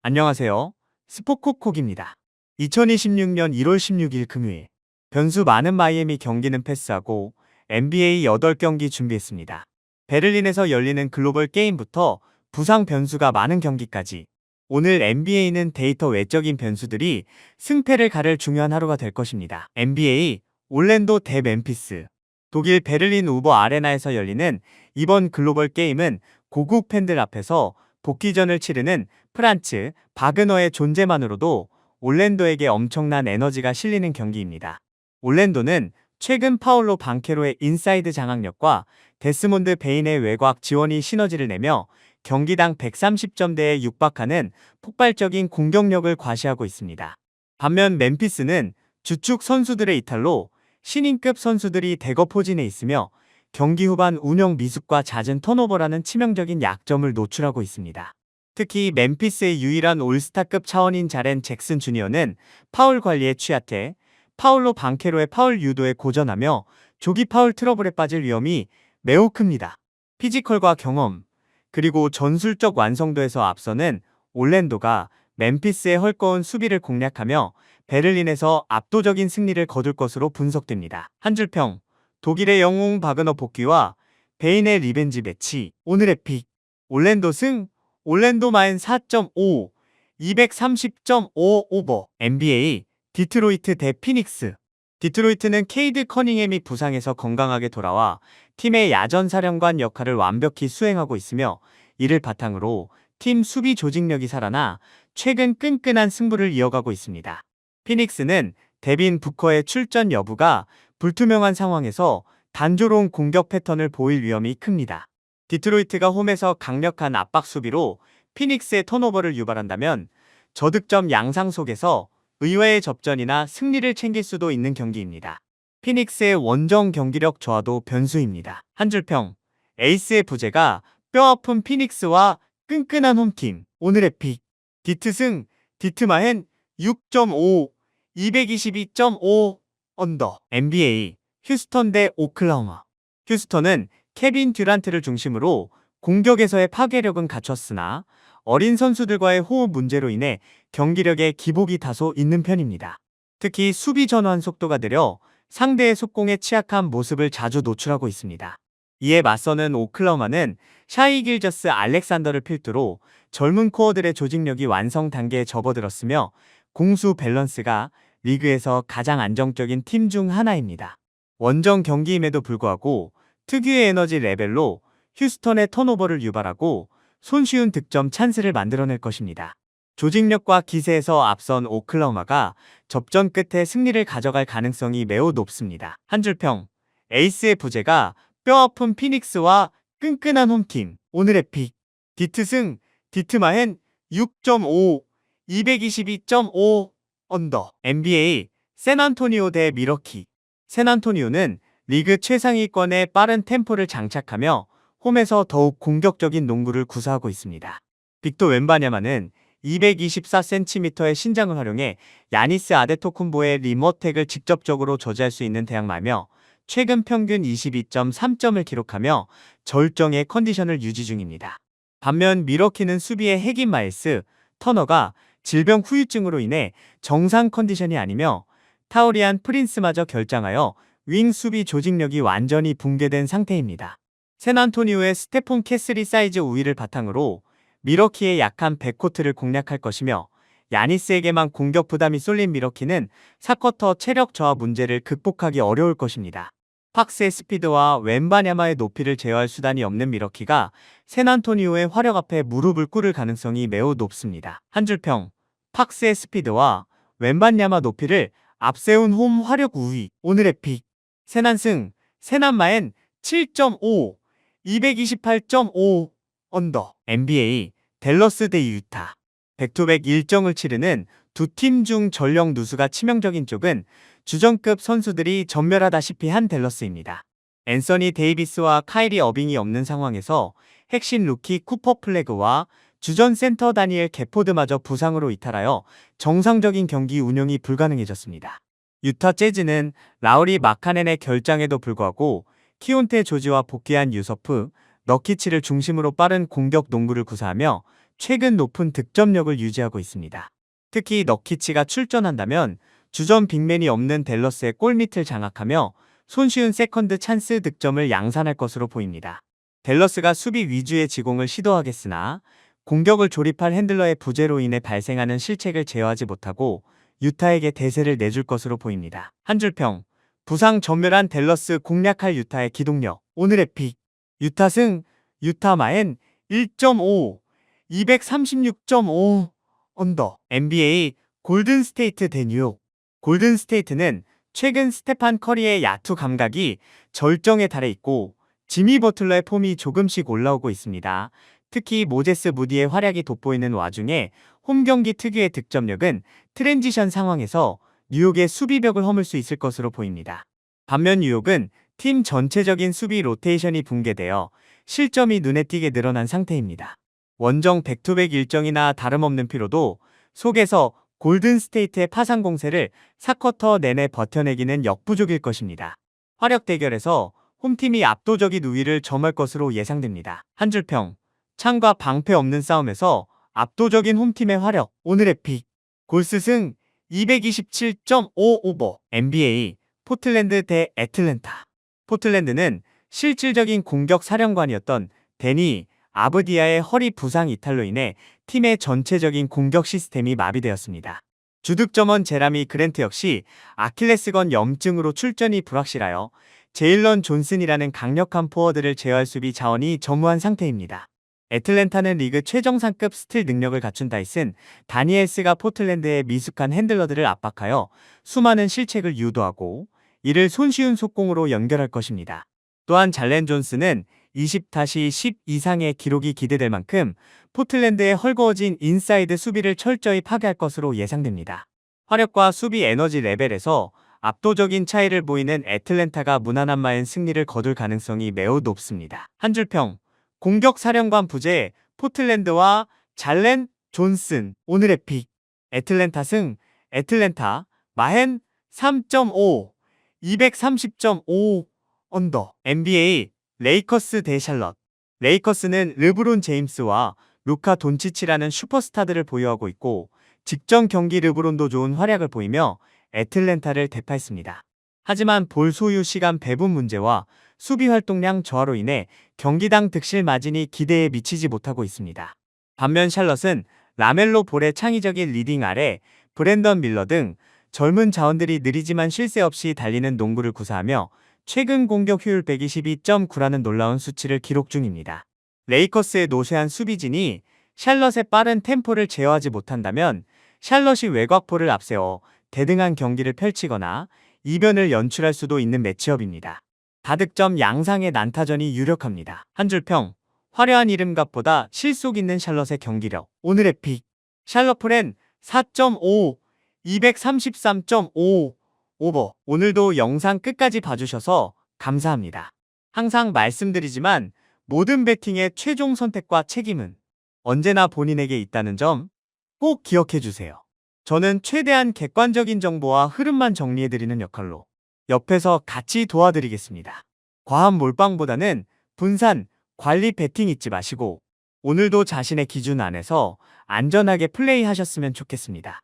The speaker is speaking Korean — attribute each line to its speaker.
Speaker 1: 안녕하세요. 스포콕콕입니다. 2026년 1월 16일 금요일. 변수 많은 마이애미 경기는 패스하고 NBA 8경기 준비했습니다. 베를린에서 열리는 글로벌 게임부터 부상 변수가 많은 경기까지. 오늘 NBA는 데이터 외적인 변수들이 승패를 가를 중요한 하루가 될 것입니다. NBA 올랜도 대 멤피스. 독일 베를린 우버 아레나에서 열리는 이번 글로벌 게임은 고국 팬들 앞에서 복귀전을 치르는 프란츠 바그너의 존재만으로도 올랜도에게 엄청난 에너지가 실리는 경기입니다. 올랜도는 최근 파울로 방케로의 인사이드 장악력과 데스몬드 베인의 외곽 지원이 시너지를 내며 경기당 130점대에 육박하는 폭발적인 공격력을 과시하고 있습니다. 반면 멤피스는 주축 선수들의 이탈로 신인급 선수들이 대거 포진해 있으며 경기 후반 운영 미숙과 잦은 턴오버라는 치명적인 약점을 노출하고 있습니다. 특히 멤피스의 유일한 올스타급 차원인 자렌 잭슨 주니어는 파울 관리에 취약해 파울로 방케로의 파울 유도에 고전하며 조기 파울 트러블에 빠질 위험이 매우 큽니다. 피지컬과 경험, 그리고 전술적 완성도에서 앞서는 올랜도가 멤피스의 헐거운 수비를 공략하며 베를린에서 압도적인 승리를 거둘 것으로 분석됩니다. 한 줄평, 독일의 영웅 바그너 복귀와 베인의 리벤지 매치. 오늘의 픽, 올랜도 승, 올랜도 마인 4.5, 230.5 오버. NBA 디트로이트 대 피닉스. 디트로이트는 케이드 커닝햄이 부상에서 건강하게 돌아와 팀의 야전 사령관 역할을 완벽히 수행하고 있으며, 이를 바탕으로 팀 수비 조직력이 살아나 최근 끈끈한 승부를 이어가고 있습니다. 피닉스는 데빈 부커의 출전 여부가 불투명한 상황에서 단조로운 공격 패턴을 보일 위험이 큽니다. 디트로이트가 홈에서 강력한 압박 수비로 피닉스의 턴오버를 유발한다면 저득점 양상 속에서 의외의 접전이나 승리를 챙길 수도 있는 경기입니다. 피닉스의 원정 경기력 저하도 변수입니다. 한 줄평, 에이스의 부재가 뼈아픈 피닉스와 끈끈한 홈팀. 오늘의 픽, 디트승, 디트마헨 6.5, 222.5 언더. NBA 휴스턴 대 오클라호마. 휴스턴은 케빈 듀란트를 중심으로 공격에서의 파괴력은 갖췄으나 어린 선수들과의 호흡 문제로 인해 경기력에 기복이 다소 있는 편입니다. 특히 수비 전환 속도가 느려 상대의 속공에 취약한 모습을 자주 노출하고 있습니다. 이에 맞서는 오클라호마는 샤이 길저스 알렉산더를 필두로 젊은 코어들의 조직력이 완성 단계에 접어들었으며 공수 밸런스가 리그에서 가장 안정적인 팀 중 하나입니다. 원정 경기임에도 불구하고 특유의 에너지 레벨로 휴스턴의 턴오버를 유발하고 손쉬운 득점 찬스를 만들어낼 것입니다. 조직력과 기세에서 앞선 오클라호마가 접전 끝에 승리를 가져갈 가능성이 매우 높습니다. 한 줄평, 에이스의 부재가 뼈아픈 피닉스와 끈끈한 홈팀. 오늘의 픽, 디트승, 디트마헨 6.5, 222.5 언더. NBA 샌안토니오 대 미러키. 샌안토니오는 리그 최상위권의 빠른 템포를 장착하며 홈에서 더욱 공격적인 농구를 구사하고 있습니다. 빅토 웬바냐마는 224cm의 신장을 활용해 야니스 아데토쿤보의 리머텍을 직접적으로 저지할 수 있는 대항마며 최근 평균 22.3점을 기록하며 절정의 컨디션을 유지 중입니다. 반면 미러키는 수비의 핵인 마일스 터너가 질병 후유증으로 인해 정상 컨디션이 아니며 타우리안 프린스마저 결장하여 윙 수비 조직력이 완전히 붕괴된 상태입니다. 샌안토니오의 스테폰 캐슬리 사이즈 우위를 바탕으로 미러키의 약한 백코트를 공략할 것이며, 야니스에게만 공격 부담이 쏠린 미러키는 4쿼터 체력 저하 문제를 극복하기 어려울 것입니다. 팍스의 스피드와 웬바냐마의 높이를 제어할 수단이 없는 미러키가 샌안토니오의 화력 앞에 무릎을 꿇을 가능성이 매우 높습니다. 한 줄평, 팍스의 스피드와 웬바냐마 높이를 앞세운 홈 화력 우위. 오늘의 픽, 샌안승, 샌안마엔 7.5, 228.5 언더. NBA 댈러스 대 유타. 백투백 일정을 치르는 두 팀 중 전력 누수가 치명적인 쪽은 주전급 선수들이 전멸하다시피 한 댈러스입니다. 앤서니 데이비스와 카이리 어빙이 없는 상황에서 핵심 루키 쿠퍼 플래그와 주전 센터 다니엘 게포드마저 부상으로 이탈하여 정상적인 경기 운영이 불가능해졌습니다. 유타 재즈는 라우리 마카넨의 결장에도 불구하고 키온테 조지와 복귀한 유서프, 너키치를 중심으로 빠른 공격 농구를 구사하며 최근 높은 득점력을 유지하고 있습니다. 특히 너키치가 출전한다면 주전 빅맨이 없는 댈러스의 골밑을 장악하며 손쉬운 세컨드 찬스 득점을 양산할 것으로 보입니다. 댈러스가 수비 위주의 지공을 시도하겠으나 공격을 조립할 핸들러의 부재로 인해 발생하는 실책을 제어하지 못하고 유타에게 대세를 내줄 것으로 보입니다. 한 줄평, 부상 전멸한 댈러스 공략할 유타의 기동력. 오늘의 픽, 유타 승, 유타 마엔 1.5, 236.5 언더. NBA 골든 스테이트 대 뉴욕. 골든 스테이트는 최근 스테판 커리의 야투 감각이 절정에 달해 있고 지미 버틀러의 폼이 조금씩 올라오고 있습니다. 특히 모제스 무디의 활약이 돋보이는 와중에 홈 경기 특유의 득점력은 트랜지션 상황에서 뉴욕의 수비벽을 허물 수 있을 것으로 보입니다. 반면 뉴욕은 팀 전체적인 수비 로테이션이 붕괴되어 실점이 눈에 띄게 늘어난 상태입니다. 원정 백투백 일정이나 다름없는 피로도 속에서 골든 스테이트의 파상 공세를 4쿼터 내내 버텨내기는 역부족일 것입니다. 화력 대결에서 홈팀이 압도적인 우위를 점할 것으로 예상됩니다. 한 줄평, 창과 방패 없는 싸움에서 압도적인 홈팀의 화력. 오늘의 픽, 골스 승 227.5 오버. NBA 포틀랜드 대 애틀랜타. 포틀랜드는 실질적인 공격 사령관이었던 데니 아브디아의 허리 부상 이탈로 인해 팀의 전체적인 공격 시스템이 마비되었습니다. 주득점원 제라미 그랜트 역시 아킬레스건 염증으로 출전이 불확실하여 제일런 존슨이라는 강력한 포워드를 제어할 수비 자원이 전무한 상태입니다. 애틀랜타는 리그 최정상급 스틸 능력을 갖춘 다이슨 다니엘스가 포틀랜드의 미숙한 핸들러들을 압박하여 수많은 실책을 유도하고 이를 손쉬운 속공으로 연결할 것입니다. 또한 잘렌 존스는 20-10 이상의 기록이 기대될 만큼 포틀랜드의 헐거워진 인사이드 수비를 철저히 파괴할 것으로 예상됩니다. 화력과 수비 에너지 레벨에서 압도적인 차이를 보이는 애틀랜타가 무난한 마인 승리를 거둘 가능성이 매우 높습니다. 한 줄평, 공격 사령관 부재, 포틀랜드와 잘렌 존슨. 오늘의 픽, 애틀랜타 승, 애틀랜타 마헨 3.5, 230.5 언더. NBA 레이커스 대 샬럿. 레이커스는 르브론 제임스와 루카 돈치치라는 슈퍼스타들을 보유하고 있고 직전 경기 르브론도 좋은 활약을 보이며 애틀랜타를 대파했습니다. 하지만 볼 소유 시간 배분 문제와 수비 활동량 저하로 인해 경기당 득실 마진이 기대에 미치지 못하고 있습니다. 반면 샬럿은 라멜로 볼의 창의적인 리딩 아래 브랜던 밀러 등 젊은 자원들이 느리지만 쉴 새 없이 달리는 농구를 구사하며 최근 공격 효율 122.9라는 놀라운 수치를 기록 중입니다. 레이커스의 노쇠한 수비진이 샬럿의 빠른 템포를 제어하지 못한다면 샬럿이 외곽포를 앞세워 대등한 경기를 펼치거나 이변을 연출할 수도 있는 매치업입니다. 다득점 양상의 난타전이 유력합니다. 한 줄평, 화려한 이름값보다 실속 있는 샬럿의 경기력. 오늘의 픽, 샬럿 프렌 4.5, 233.5 오버. 오늘도 영상 끝까지 봐주셔서 감사합니다. 항상 말씀드리지만 모든 베팅의 최종 선택과 책임은 언제나 본인에게 있다는 점 꼭 기억해주세요. 저는 최대한 객관적인 정보와 흐름만 정리해드리는 역할로 옆에서 같이 도와드리겠습니다. 과한 몰빵보다는 분산, 관리 베팅 잊지 마시고 오늘도 자신의 기준 안에서 안전하게 플레이하셨으면 좋겠습니다.